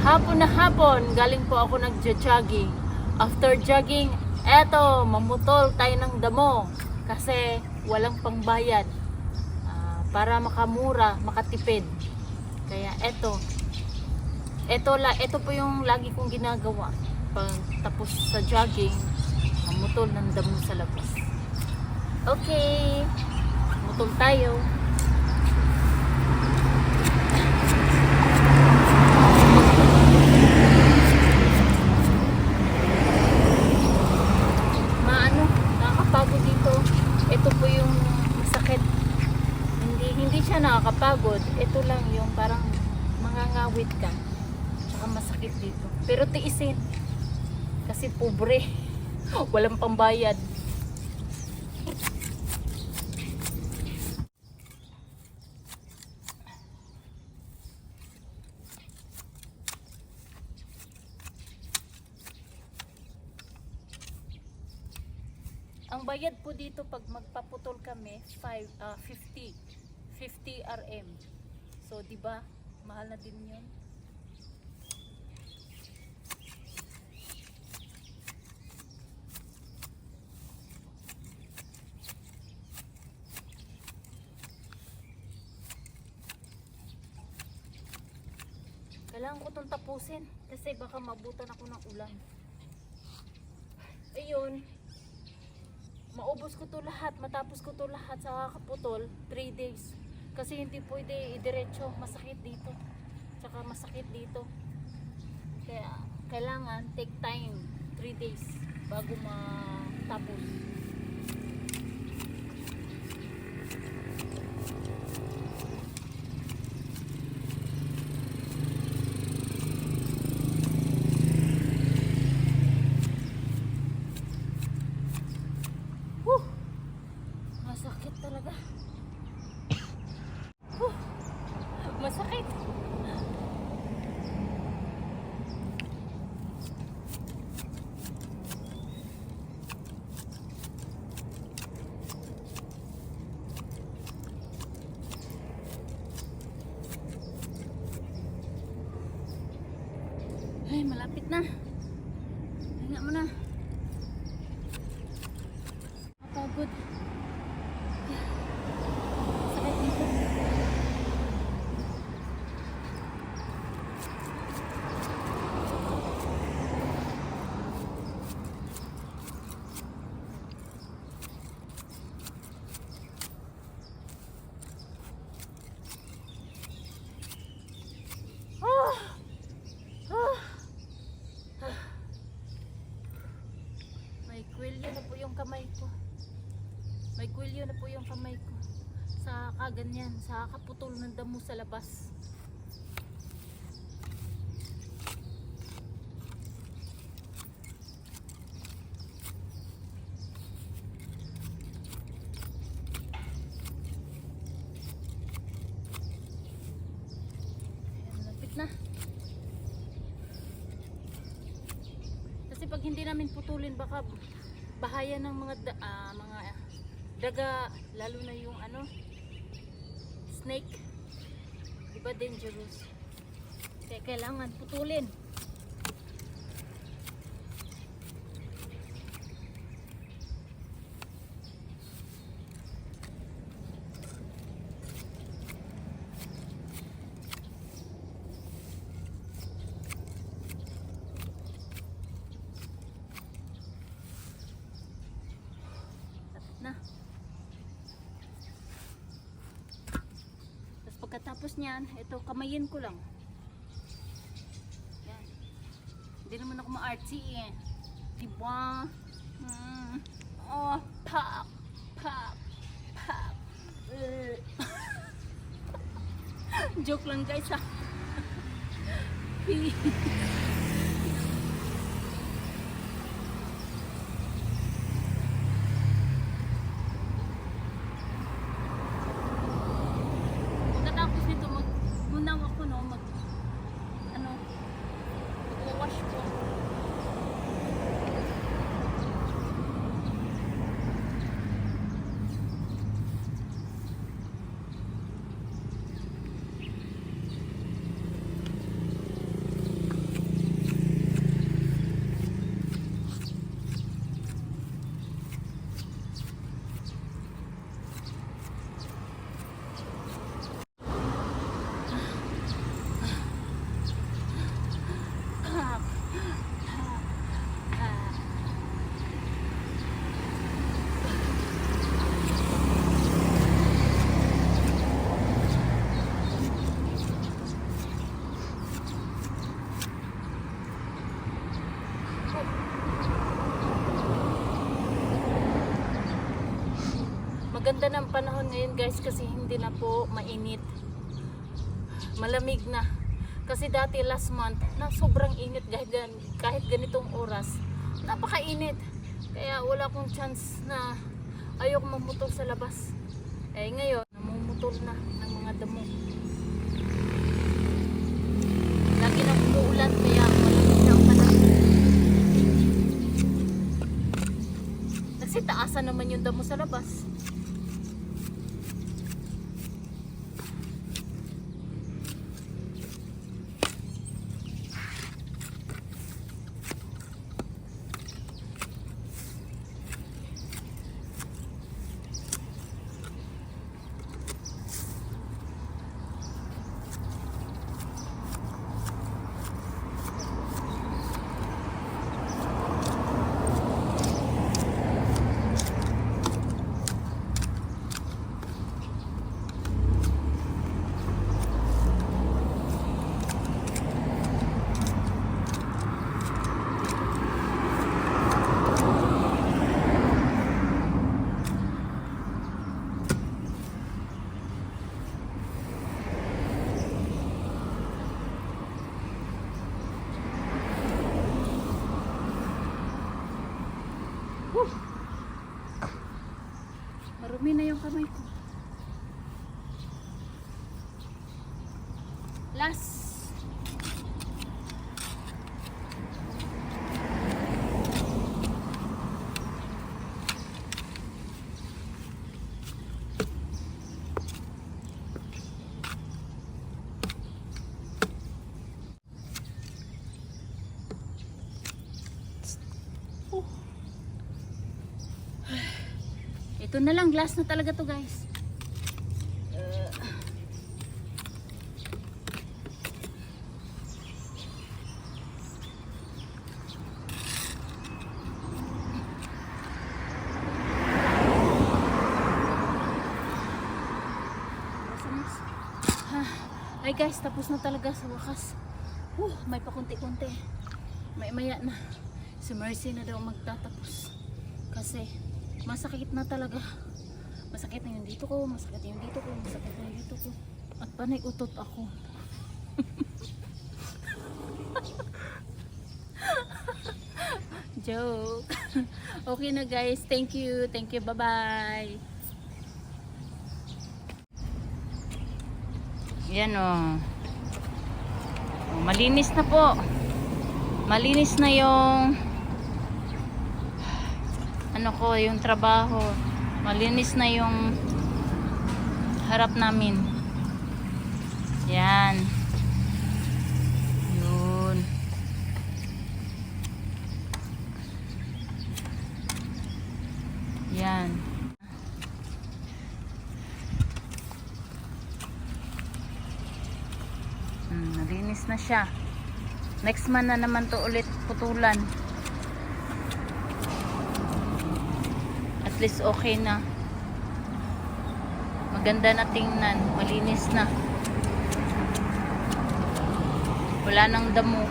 Hapon na hapon, galing po ako nagja-jogging. After jogging, eto, mamutol tayo ng damo. Kasi walang pangbayad. Para makamura, makatipid. Kaya eto po yung lagi kong ginagawa. Pag tapos sa jogging, mamutol ng damo sa labas. Okay, mutol tayo. Nakakapagod dito. Ito po yung masakit. Hindi siya nakakapagod. Ito lang yung parang mangangawit ka. Tsaka masakit dito. Pero tiisin. Kasi pobre. Walang pambayad. Ang bayad po dito pag magpaputol kami 50 RM. So, 'di ba? Mahal na din 'yon. Kailangan ko 'tong tapusin kasi baka mabutan ako ng ulan. Ayun. Maubos ko to lahat, matapos ko to lahat sa kaputol, 3 days. Kasi hindi pwede idiretso, masakit dito. Tsaka masakit dito. Kaya kailangan take time, 3 days bago matapos. Masakit talaga. Masakit. Ay, malapit na. Hinga mo na. Mapagod. May kwelyo na po yung kamay ko. May kwelyo na po yung kamay ko. Sa kaganyan, sa kaputol ng damo sa labas. Ayan, lapit na. Kasi pag hindi namin putulin, baka bahaya ng mga daga, lalo na yung snake. Diba dangerous? Kaya kailangan putulin. Na. Tapos pagkatapos niyan, ito kamayin ko lang. Yan. Hindi naman ako ma-artsy eh. Diba? Oh, pop, pop, pop. Joke lang guys ha. Wash po. ganda ng panahon ngayon guys kasi hindi na po mainit. Malamig na. Kasi dati last month na sobrang init kahit ganitong oras. Napakainit. Kaya wala akong chance na ayok mamutol sa labas. Eh ngayon, namumutol na ng mga damo. Lagi na umuulan kaya malamig na ang panahon. Kasi taasan naman yung damo sa labas. Marumi na yung kamay ko. Last. Ito na lang, glass na talaga to guys. Ay guys, tapos na talaga sa wakas. May pakunti-kunti. May maya na. Si Mercy na daw magtatapos. Kasi masakit na talaga. Masakit na yung dito ko, masakit na yung dito ko, masakit na yung dito ko. At panay utot ako. Joke. Okay na guys, thank you, bye bye. Yan o. Malinis na po. Malinis na yung ano ko, yung trabaho. Malinis na yung harap namin. Yan. Yun. Yan. Malinis na siya. Next month na naman to ulit putulan. At least okay na. Maganda na tingnan. Malinis na. Wala nang damo.